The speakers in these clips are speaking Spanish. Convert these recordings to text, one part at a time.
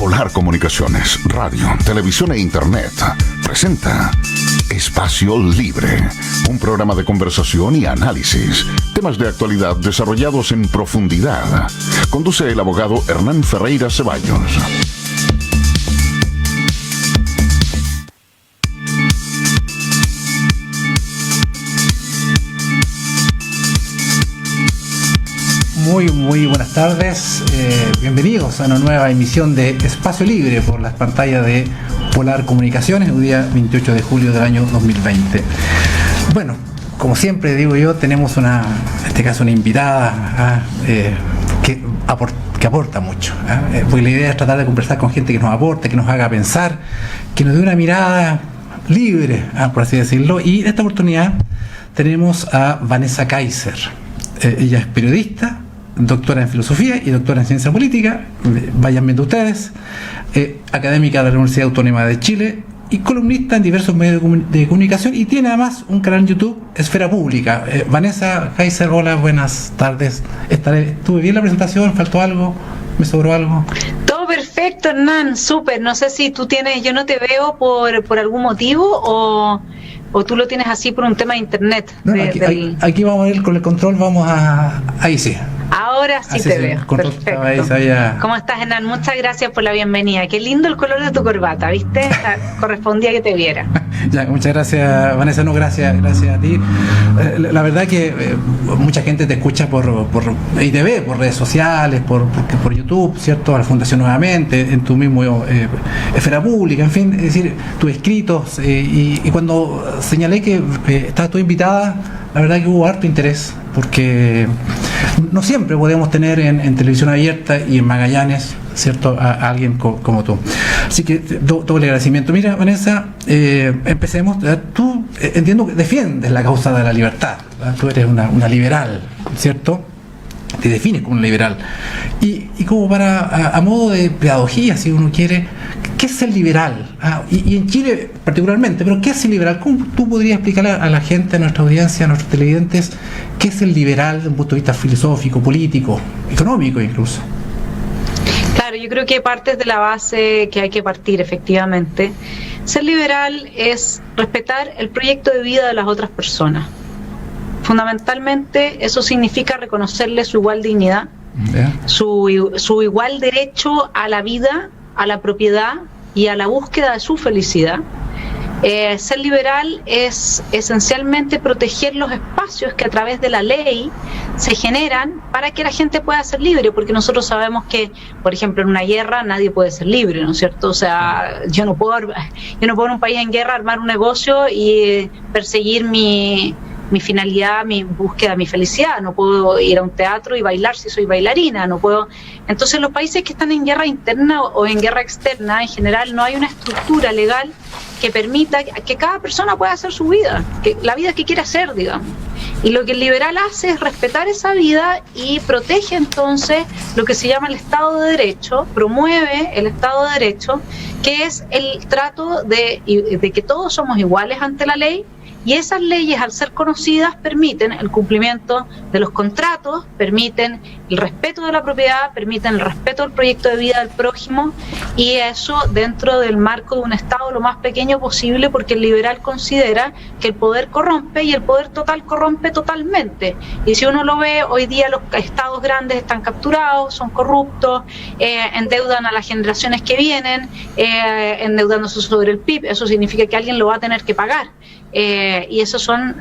Polar Comunicaciones, radio, televisión e internet presenta Espacio Libre, un programa de conversación y análisis, temas de actualidad desarrollados en profundidad. Conduce el abogado Hernán Ferreira Ceballos. Muy buenas tardes, bienvenidos a una nueva emisión de Espacio Libre por las pantallas de Polar Comunicaciones, el día 28 de julio del año 2020. Bueno, como siempre digo yo, tenemos en este caso una invitada que aporta mucho, porque la idea es tratar de conversar con gente que nos aporte, que nos haga pensar, que nos dé una mirada libre, por así decirlo, y en esta oportunidad tenemos a Vanessa Kaiser. Ella es periodista, doctora en filosofía y doctora en ciencia política, vayan viendo ustedes, académica de la Universidad Autónoma de Chile y columnista en diversos medios de comunicación, y tiene además un canal en YouTube, Esfera Pública. Vanessa Kaiser, hola, buenas tardes. ¿Estuve bien la presentación? ¿Faltó algo? ¿Me sobró algo? Todo perfecto, Hernán, súper. No sé si yo no te veo por algún motivo o tú lo tienes así por un tema de internet. No, aquí vamos a ir con el control, ahí sí. Ahora sí te veo. Perfecto. ¿Cómo estás, Hernán? Muchas gracias por la bienvenida. Qué lindo el color de tu corbata, ¿viste? Correspondía que te viera. Ya, muchas gracias, Vanessa. No, gracias a ti. La verdad que mucha gente te escucha y te ve por redes sociales, por YouTube, ¿cierto? A la Fundación Nuevamente, en tu mismo Esfera Pública, en fin, es decir, tus escritos. Y cuando señalé que estabas tú invitada, la verdad que hubo harto interés, porque no siempre podemos tener en televisión abierta y en Magallanes, ¿cierto?, a alguien como tú. Así que doble agradecimiento. Mira, Vanessa, empecemos. Tú entiendo que defiendes la causa de la libertad, ¿verdad? Tú eres una liberal, ¿cierto? Te defines como un liberal. Y como a modo de pedagogía, si uno quiere, ¿qué es el liberal? Y en Chile particularmente, pero ¿qué es el liberal? ¿Cómo tú podrías explicarle a la gente, a nuestra audiencia, a nuestros televidentes, qué es el liberal desde un punto de vista filosófico, político, económico incluso? Claro, yo creo que partes de la base que hay que partir, efectivamente. Ser liberal es respetar el proyecto de vida de las otras personas. Fundamentalmente eso significa reconocerle su igual dignidad, su igual derecho a la vida, a la propiedad y a la búsqueda de su felicidad. Ser liberal es esencialmente proteger los espacios que a través de la ley se generan para que la gente pueda ser libre, porque nosotros sabemos que, por ejemplo, en una guerra nadie puede ser libre, ¿no es cierto? O sea, yo no puedo en un país en guerra armar un negocio y perseguir mi finalidad, mi búsqueda, mi felicidad. No puedo ir a un teatro y bailar si soy bailarina, no puedo. Entonces, los países que están en guerra interna o en guerra externa, en general, no hay una estructura legal que permita que cada persona pueda hacer su vida, la vida que quiera hacer, digamos. Y lo que el liberal hace es respetar esa vida y protege entonces lo que se llama el Estado de Derecho, promueve el Estado de Derecho, que es el trato de que todos somos iguales ante la ley. Y esas leyes, al ser conocidas, permiten el cumplimiento de los contratos, permiten el respeto de la propiedad, permiten el respeto del proyecto de vida del prójimo, y eso dentro del marco de un Estado lo más pequeño posible, porque el liberal considera que el poder corrompe y el poder total corrompe totalmente. Y si uno lo ve, hoy día los estados grandes están capturados, son corruptos, endeudan a las generaciones que vienen, endeudándose sobre el PIB. Eso significa que alguien lo va a tener que pagar. Y esos son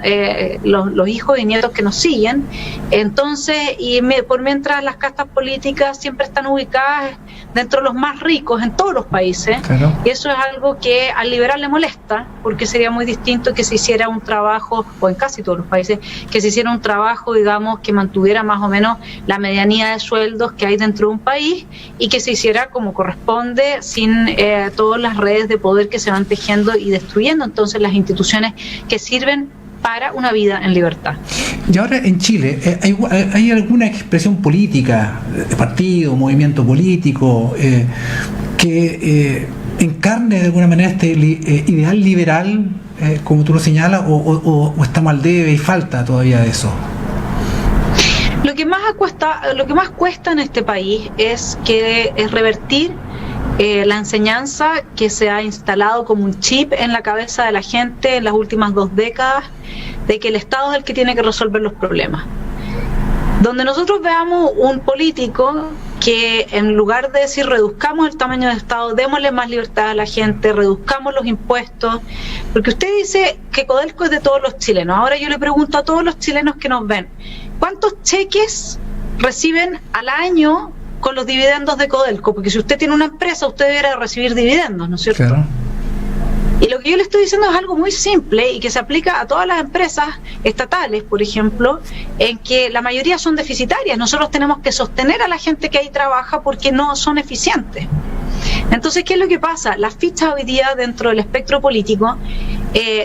los hijos y nietos que nos siguen. Entonces, por mientras las castas políticas siempre están ubicadas dentro de los más ricos en todos los países, claro. Y eso es algo que al liberal le molesta, porque sería muy distinto que se hiciera un trabajo, o en casi todos los países, que se hiciera un trabajo, digamos, que mantuviera más o menos la medianía de sueldos que hay dentro de un país, y que se hiciera como corresponde, sin todas las redes de poder que se van tejiendo y destruyendo entonces las instituciones que sirven para una vida en libertad. Y ahora en Chile, ¿hay alguna expresión política, partido, movimiento político, que encarne de alguna manera este ideal liberal, como tú lo señalas, o está mal debe y falta todavía de eso? Lo que más cuesta en este país es revertir la enseñanza que se ha instalado como un chip en la cabeza de la gente en las últimas 2 décadas, de que el Estado es el que tiene que resolver los problemas. Donde nosotros veamos un político que en lugar de decir reduzcamos el tamaño del Estado, démosle más libertad a la gente, reduzcamos los impuestos, porque usted dice que Codelco es de todos los chilenos. Ahora yo le pregunto a todos los chilenos que nos ven, ¿cuántos cheques reciben al año con los dividendos de Codelco? Porque si usted tiene una empresa, usted debería recibir dividendos, ¿no es cierto? Claro. Y lo que yo le estoy diciendo es algo muy simple y que se aplica a todas las empresas estatales, por ejemplo, en que la mayoría son deficitarias. Nosotros tenemos que sostener a la gente que ahí trabaja porque no son eficientes. Entonces, ¿qué es lo que pasa? Las fichas hoy día dentro del espectro político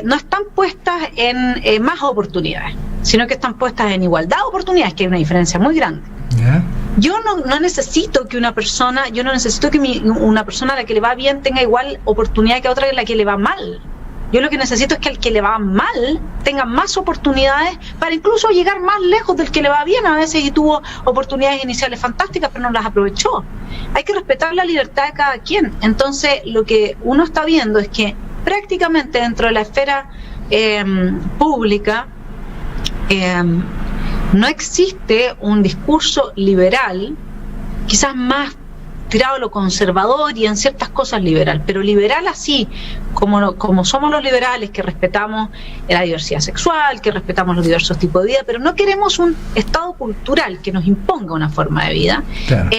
no están puestas en más oportunidades, sino que están puestas en igualdad de oportunidades, que hay una diferencia muy grande. ¿Ya? Yo no necesito que una persona, una persona a la que le va bien tenga igual oportunidad que a otra a la que le va mal. Yo lo que necesito es que al que le va mal tenga más oportunidades para incluso llegar más lejos del que le va bien a veces y tuvo oportunidades iniciales fantásticas pero no las aprovechó. Hay que respetar la libertad de cada quien. Entonces lo que uno está viendo es que prácticamente dentro de la esfera pública no existe un discurso liberal, quizás más tirado a lo conservador y en ciertas cosas liberal, pero liberal así, como somos los liberales, que respetamos la diversidad sexual, que respetamos los diversos tipos de vida, pero no queremos un Estado cultural que nos imponga una forma de vida. Claro.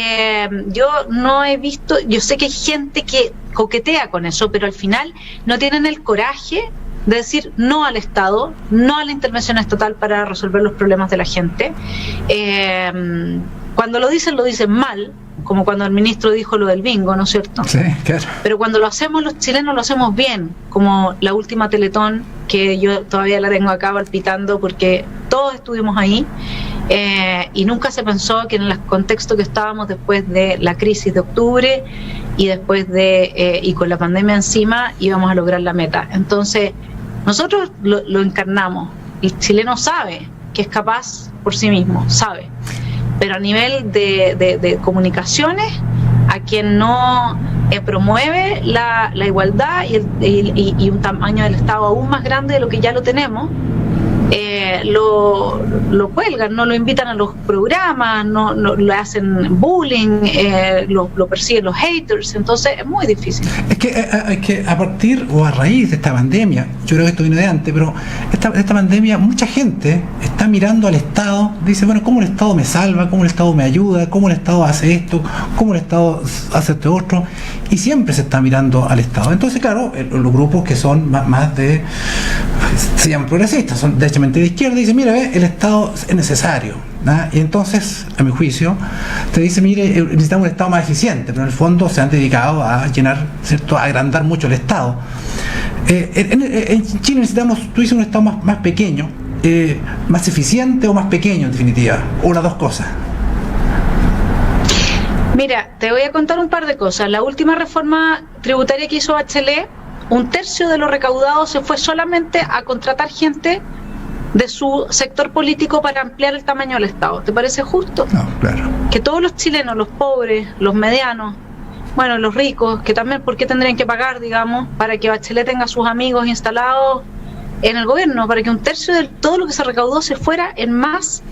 Yo no he visto, yo sé que hay gente que coquetea con eso, pero al final no tienen el coraje de decir no al Estado, no a la intervención estatal para resolver los problemas de la gente. Cuando lo dicen mal, como cuando el ministro dijo lo del bingo, ¿no es cierto? Sí, claro. Pero cuando lo hacemos los chilenos, lo hacemos bien, como la última Teletón, que yo todavía la tengo acá palpitando porque todos estuvimos ahí, y nunca se pensó que en el contexto que estábamos después de la crisis de octubre y después y con la pandemia encima, íbamos a lograr la meta. Entonces, nosotros lo encarnamos. El chileno sabe que es capaz por sí mismo, sabe. Pero a nivel de comunicaciones, a quien no promueve la igualdad y un tamaño del Estado aún más grande de lo que ya lo tenemos, lo cuelgan, no lo invitan a los programas, no le hacen bullying, lo persiguen los haters. Entonces es muy difícil. Es que a partir o a raíz de esta pandemia, yo creo que esto vino de antes, pero esta pandemia, mucha gente está mirando al Estado, dice, bueno, ¿cómo el Estado me salva? ¿Cómo el Estado me ayuda? ¿Cómo el Estado hace esto? ¿Cómo el Estado hace esto otro? Y siempre se está mirando al Estado. Entonces, claro, los grupos que son más se llaman progresistas, son derechamente de izquierda, dicen, mira, el Estado es necesario, ¿no? Y entonces, a mi juicio, te dice, mire, necesitamos un Estado más eficiente, pero en el fondo se han dedicado a llenar, ¿cierto?, a agrandar mucho el Estado. En Chile necesitamos, tú dices, un Estado más pequeño, más eficiente o más pequeño, en definitiva, o las dos cosas. Mira, te voy a contar un par de cosas. La última reforma tributaria que hizo Bachelet, 1/3 de lo recaudado se fue solamente a contratar gente de su sector político para ampliar el tamaño del Estado. ¿Te parece justo? No, claro. Que todos los chilenos, los pobres, los medianos, bueno, los ricos, que también, ¿por qué tendrían que pagar, digamos, para que Bachelet tenga sus amigos instalados en el gobierno? Para que 1/3 de todo lo que se recaudó se fuera en más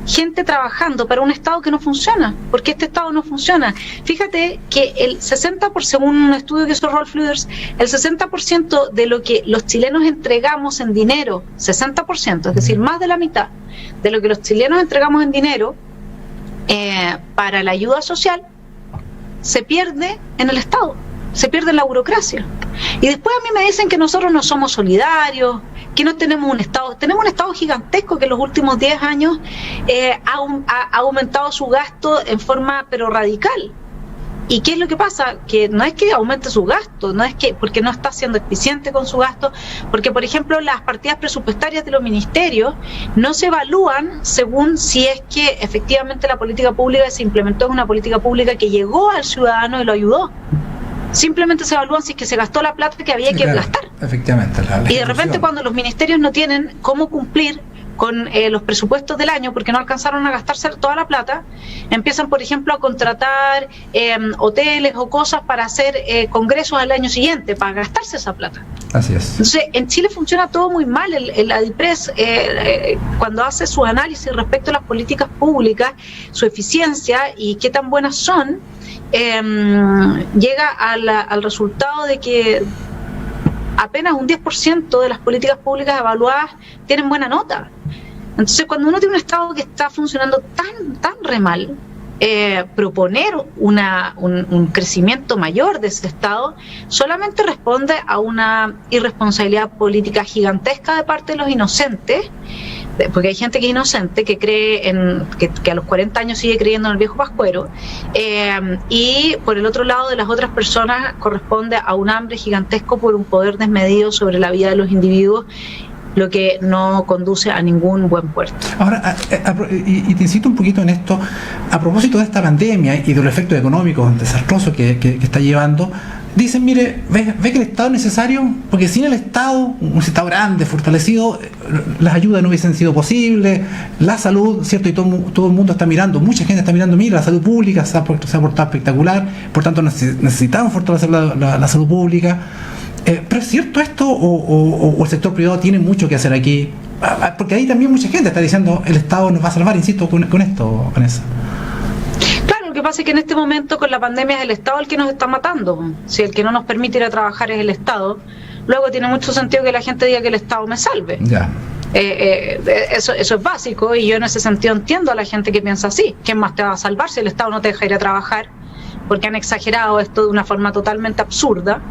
gente trabajando para un Estado que no funciona, porque este Estado no funciona. Fíjate que el 60%, según un estudio que hizo Rolf Luders, el 60% de lo que los chilenos entregamos en dinero, 60%, es decir, más de la mitad de lo que los chilenos entregamos en dinero para la ayuda social, se pierde en el Estado, se pierde en la burocracia. Y después a mí me dicen que nosotros no somos solidarios, que no tenemos un Estado. Tenemos un Estado gigantesco que en los últimos 10 años ha aumentado su gasto en forma pero radical. ¿Y qué es lo que pasa? Que no es que aumente su gasto, no es que porque no está siendo eficiente con su gasto, porque por ejemplo las partidas presupuestarias de los ministerios no se evalúan según si es que efectivamente la política pública se implementó en una política pública que llegó al ciudadano y lo ayudó. Simplemente se evalúan si es que se gastó la plata que había que gastar. Efectivamente. Y de repente cuando los ministerios no tienen cómo cumplir con los presupuestos del año, porque no alcanzaron a gastarse toda la plata, empiezan, por ejemplo, a contratar hoteles o cosas para hacer congresos al año siguiente, para gastarse esa plata. Así es. Entonces, en Chile funciona todo muy mal. El ADIPRES, cuando hace sus análisis respecto a las políticas públicas, su eficiencia y qué tan buenas son, llega al resultado de que apenas un 10% de las políticas públicas evaluadas tienen buena nota. Entonces, cuando uno tiene un Estado que está funcionando tan re mal, proponer un crecimiento mayor de ese Estado solamente responde a una irresponsabilidad política gigantesca de parte de los inocentes, porque hay gente que es inocente, que cree que a los 40 años sigue creyendo en el viejo pascuero, y por el otro lado de las otras personas corresponde a un hambre gigantesco por un poder desmedido sobre la vida de los individuos, lo que no conduce a ningún buen puerto. Ahora, y te incito un poquito en esto, a propósito de esta pandemia y de los efectos económicos desastrosos que está llevando. Dicen, mire, ve que el Estado es necesario, porque sin el Estado, un Estado grande, fortalecido, las ayudas no hubiesen sido posibles, la salud, ¿cierto? Y todo el mundo está mirando, mucha gente está mirando, mira, la salud pública se ha portado espectacular, por tanto necesitamos fortalecer la salud pública. ¿Pero es cierto esto o el sector privado tiene mucho que hacer aquí? Porque ahí también mucha gente está diciendo, el Estado nos va a salvar, insisto, con esto, Vanessa. Lo que pasa es que en este momento con la pandemia es el Estado el que nos está matando. Si el que no nos permite ir a trabajar es el Estado, luego tiene mucho sentido que la gente diga que el Estado me salve. Ya. Eso es básico, y yo en ese sentido entiendo a la gente que piensa así. ¿Quién más te va a salvar si el Estado no te deja ir a trabajar? Porque han exagerado esto de una forma totalmente absurda.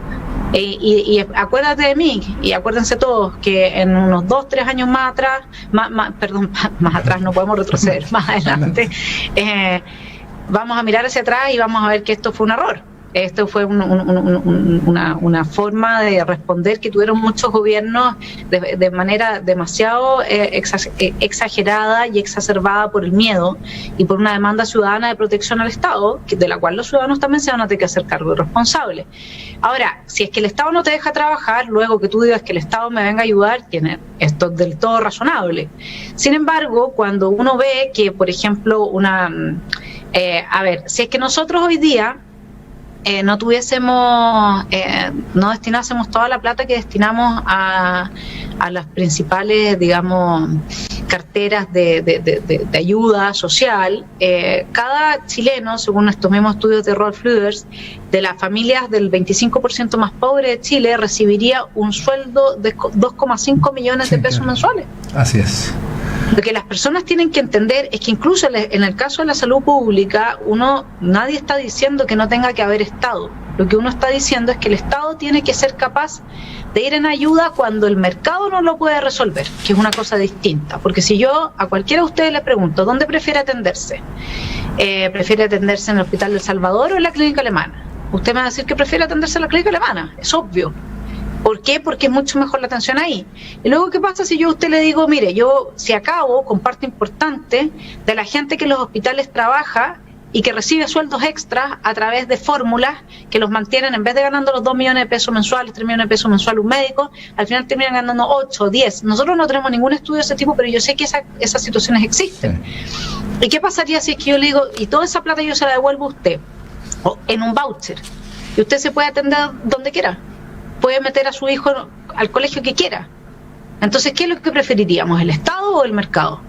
Y acuérdate de mí, y acuérdense todos que en unos 2-3 años más atrás, más atrás, no podemos retroceder, más adelante, vamos a mirar hacia atrás y vamos a ver que esto fue un error. Esto fue una forma de responder que tuvieron muchos gobiernos de manera demasiado exagerada y exacerbada por el miedo y por una demanda ciudadana de protección al Estado, de la cual los ciudadanos también se van a tener que hacer cargo y responsables. Ahora, si es que el Estado no te deja trabajar, luego que tú digas que el Estado me venga a ayudar, esto es del todo razonable. Sin embargo, cuando uno ve que, por ejemplo, si es que nosotros hoy día no destinásemos toda la plata que destinamos a las principales, digamos, carteras de ayuda social, cada chileno, según estos mismos estudios de Rolf Luders, de las familias del 25% más pobre de Chile, recibiría un sueldo de 2,5 millones de pesos mensuales. Así es. Lo que las personas tienen que entender es que incluso en el caso de la salud pública, nadie está diciendo que no tenga que haber Estado. Lo que uno está diciendo es que el Estado tiene que ser capaz de ir en ayuda cuando el mercado no lo puede resolver, que es una cosa distinta. Porque si yo a cualquiera de ustedes le pregunto, ¿dónde prefiere atenderse? ¿Prefiere atenderse en el Hospital del Salvador o en la clínica alemana? Usted me va a decir que prefiere atenderse en la clínica alemana, es obvio. ¿Por qué? Porque es mucho mejor la atención ahí. Y luego, ¿qué pasa si yo a usted le digo, mire, yo si acabo con parte importante de la gente que en los hospitales trabaja y que recibe sueldos extras a través de fórmulas que los mantienen, en vez de ganando los 2 millones de pesos mensuales, 3 millones de pesos mensuales un médico, al final terminan ganando 8 o 10. Nosotros no tenemos ningún estudio de ese tipo, pero yo sé que esas situaciones existen. Sí. ¿Y qué pasaría si es que yo le digo, y toda esa plata yo se la devuelvo a usted, o en un voucher, y usted se puede atender donde quiera? Puede meter a su hijo al colegio que quiera. Entonces, ¿qué es lo que preferiríamos, el Estado o el mercado?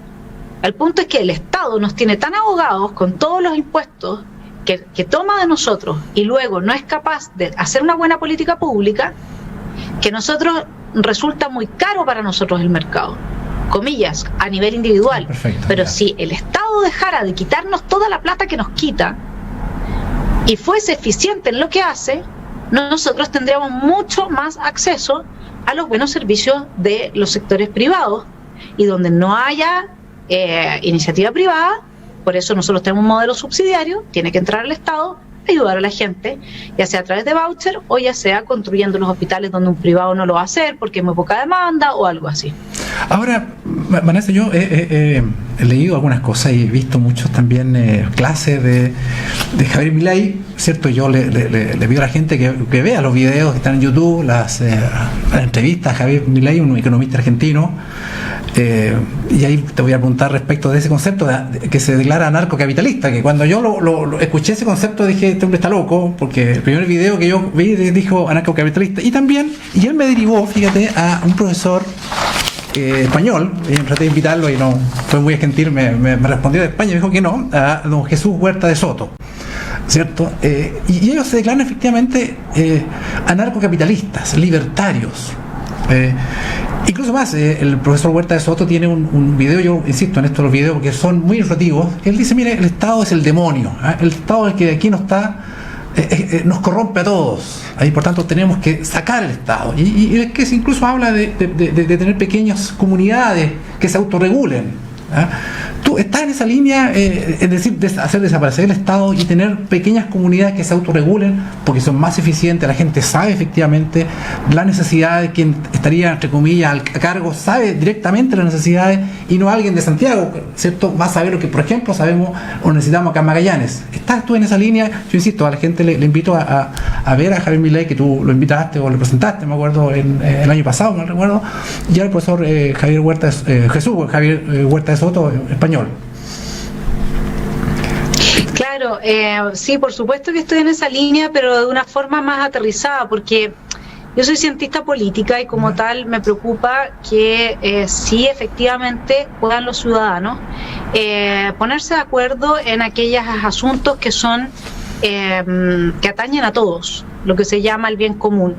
El punto es que el Estado nos tiene tan ahogados con todos los impuestos que toma de nosotros y luego no es capaz de hacer una buena política pública, que nosotros resulta muy caro para nosotros el mercado, comillas, a nivel individual. Perfecto, pero ya. Si el Estado dejara de quitarnos toda la plata que nos quita y fuese eficiente en lo que hace, nosotros tendríamos mucho más acceso a los buenos servicios de los sectores privados, y donde no haya iniciativa privada, por eso nosotros tenemos un modelo subsidiario, tiene que entrar el Estado, ayudar a la gente, ya sea a través de voucher o ya sea construyendo los hospitales donde un privado no lo va a hacer porque hay muy poca demanda o algo así. Ahora, Vanessa, yo he leído algunas cosas y he visto muchos también clases de Javier Milei, ¿cierto? Yo le pido a la gente que vea los videos que están en YouTube, las entrevistas a Javier Milei, un economista argentino, Y ahí te voy a preguntar respecto de ese concepto que se declara anarcocapitalista, que cuando yo lo escuché ese concepto dije, este hombre está loco, porque el primer video que yo vi dijo anarcocapitalista, y él me derivó, fíjate, a un profesor español, y traté de invitarlo y no fue muy gentil, me respondió de España y me dijo que no, a don Jesús Huerta de Soto, ¿cierto? Y ellos se declaran efectivamente anarcocapitalistas, libertarios. Incluso más, el profesor Huerta de Soto tiene un video, yo insisto en esto, los videos que son muy ilustrativos. Él dice, mire, el Estado es el demonio, el Estado es el que aquí no está, nos corrompe a todos, por tanto tenemos que sacar el Estado, y es que incluso habla de tener pequeñas comunidades que se autorregulen. Tú estás en esa línea, es decir, de hacer desaparecer el Estado y tener pequeñas comunidades que se autorregulen porque son más eficientes. La gente sabe efectivamente las necesidades, quien estaría entre comillas a cargo sabe directamente las necesidades, y no alguien de Santiago, ¿cierto? Va a saber lo que, por ejemplo, sabemos o necesitamos acá en Magallanes. ¿Estás tú en esa línea? Yo insisto, a la gente le invito a ver a Javier Milei, que tú lo invitaste o lo presentaste, me acuerdo, el año pasado, no recuerdo, y al profesor Javier Huerta de Soto, español. Claro, sí, por supuesto que estoy en esa línea, pero de una forma más aterrizada, porque yo soy cientista política y como tal me preocupa que sí efectivamente puedan los ciudadanos ponerse de acuerdo en aquellos asuntos que son que atañen a todos, lo que se llama el bien común.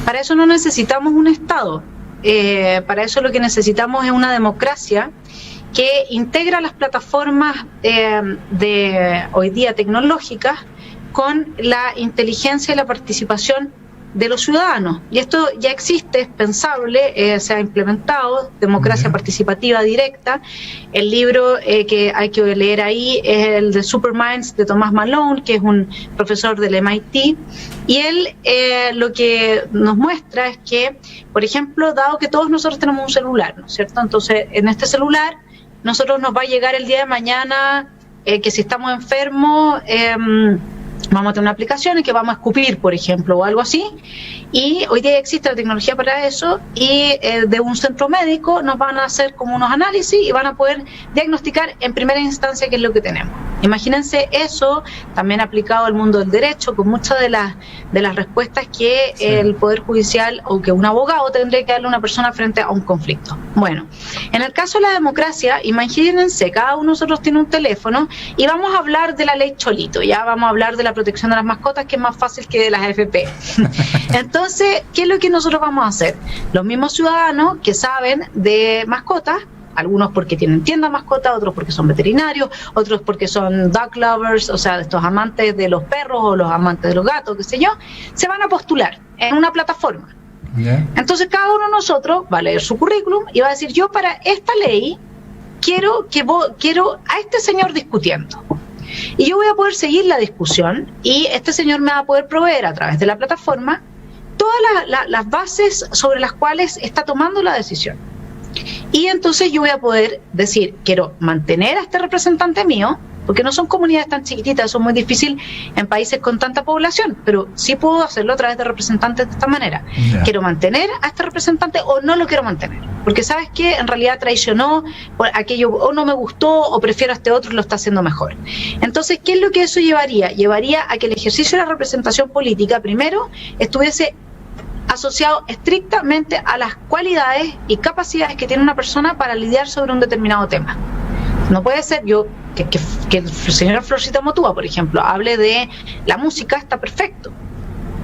Para eso no necesitamos un Estado, para eso lo que necesitamos es una democracia que integra las plataformas de hoy día tecnológicas con la inteligencia y la participación de los ciudadanos. Y esto ya existe, es pensable, se ha implementado, democracia participativa directa. El libro que hay que leer ahí es el de Superminds de Thomas Malone, que es un profesor del MIT, y él lo que nos muestra es que, por ejemplo, dado que todos nosotros tenemos un celular, ¿no es cierto? Entonces, en este celular, nosotros nos va a llegar el día de mañana que si estamos enfermos, vamos a tener una aplicación en que vamos a escupir, por ejemplo, o algo así, y hoy día existe la tecnología para eso, y de un centro médico nos van a hacer como unos análisis y van a poder diagnosticar en primera instancia qué es lo que tenemos. Imagínense eso también aplicado al mundo del derecho, con muchas de las respuestas que el Poder Judicial o que un abogado tendría que darle a una persona frente a un conflicto. Bueno, en el caso de la democracia, imagínense, cada uno de nosotros tiene un teléfono y vamos a hablar de la ley Cholito, ya vamos a hablar de la protección de las mascotas, que es más fácil que de las AFP. Entonces, ¿qué es lo que nosotros vamos a hacer? Los mismos ciudadanos que saben de mascotas, algunos porque tienen tienda de mascotas, otros porque son veterinarios, otros porque son dog lovers, o sea, estos amantes de los perros o los amantes de los gatos, qué sé yo, se van a postular en una plataforma. Yeah. Entonces, cada uno de nosotros va a leer su currículum y va a decir, yo para esta ley quiero a este señor discutiendo. Y yo voy a poder seguir la discusión y este señor me va a poder proveer a través de la plataforma todas las bases sobre las cuales está tomando la decisión. Y entonces yo voy a poder decir, quiero mantener a este representante mío, porque no son comunidades tan chiquititas, son muy difíciles en países con tanta población, pero sí puedo hacerlo a través de representantes de esta manera. Yeah. Quiero mantener a este representante o no lo quiero mantener, porque sabes que en realidad traicionó aquello, o no me gustó, o prefiero a este otro y lo está haciendo mejor. Entonces, ¿qué es lo que eso llevaría? Llevaría a que el ejercicio de la representación política primero estuviese asociado estrictamente a las cualidades y capacidades que tiene una persona para lidiar sobre un determinado tema. No puede ser que el señor Florcita Motúa, por ejemplo, hable de la música, está perfecto.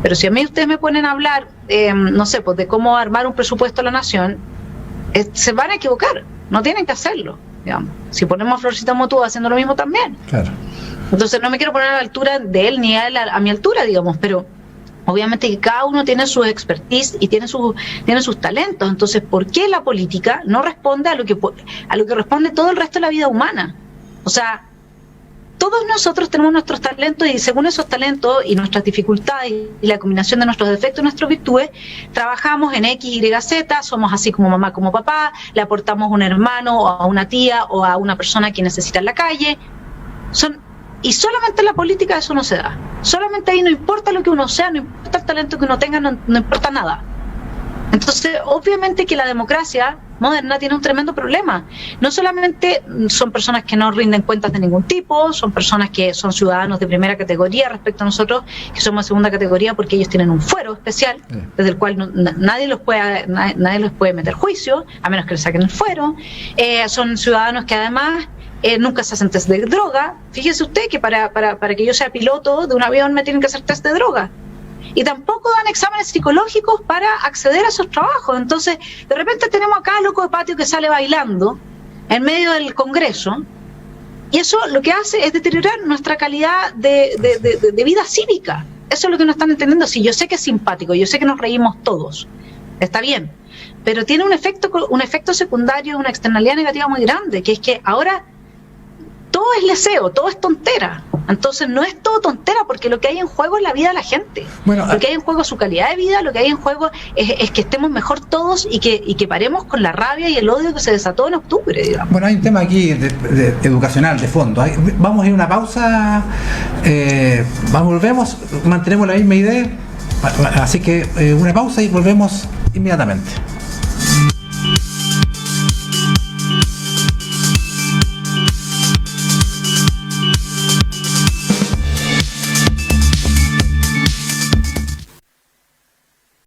Pero si a mí ustedes me ponen a hablar, no sé, pues de cómo armar un presupuesto a la nación, se van a equivocar, no tienen que hacerlo, digamos. Si ponemos a Florcita Motúa haciendo lo mismo también. Claro. Entonces no me quiero poner a la altura de él ni a él a mi altura, digamos, pero obviamente que cada uno tiene su expertise y tiene sus talentos. Entonces, ¿por qué la política no responde a lo que responde todo el resto de la vida humana? O sea, todos nosotros tenemos nuestros talentos y según esos talentos y nuestras dificultades y la combinación de nuestros defectos y nuestras virtudes, trabajamos en X, Y, Z, somos así como mamá, como papá, le aportamos a un hermano o a una tía o a una persona que necesita en la calle. Y solamente en la política eso no se da. Solamente ahí no importa lo que uno sea, no importa el talento que uno tenga, no importa nada. Entonces, obviamente que la democracia moderna tiene un tremendo problema. No solamente son personas que no rinden cuentas de ningún tipo, son personas que son ciudadanos de primera categoría respecto a nosotros, que somos de segunda categoría porque ellos tienen un fuero especial, desde el cual nadie los puede meter juicio, a menos que les saquen el fuero. Son ciudadanos que además nunca se hacen test de droga. Fíjese usted que para que yo sea piloto de un avión me tienen que hacer test de droga. Y tampoco dan exámenes psicológicos para acceder a esos trabajos. Entonces, de repente tenemos acá al loco de patio que sale bailando en medio del Congreso, y eso lo que hace es deteriorar nuestra calidad de vida cívica. Eso es lo que no están entendiendo. Sí, yo sé que es simpático, yo sé que nos reímos todos, está bien, pero tiene un efecto secundario, una externalidad negativa muy grande, que es que ahora todo es leseo, todo es tontera. Entonces no es todo tontera, porque lo que hay en juego es la vida de la gente. Bueno, lo que hay en juego es su calidad de vida, lo que hay en juego es que estemos mejor todos y que paremos con la rabia y el odio que se desató en octubre, digamos. Bueno, hay un tema aquí de educacional, de fondo. Vamos a ir a una pausa, volvemos, mantenemos la misma idea, así que una pausa y volvemos inmediatamente.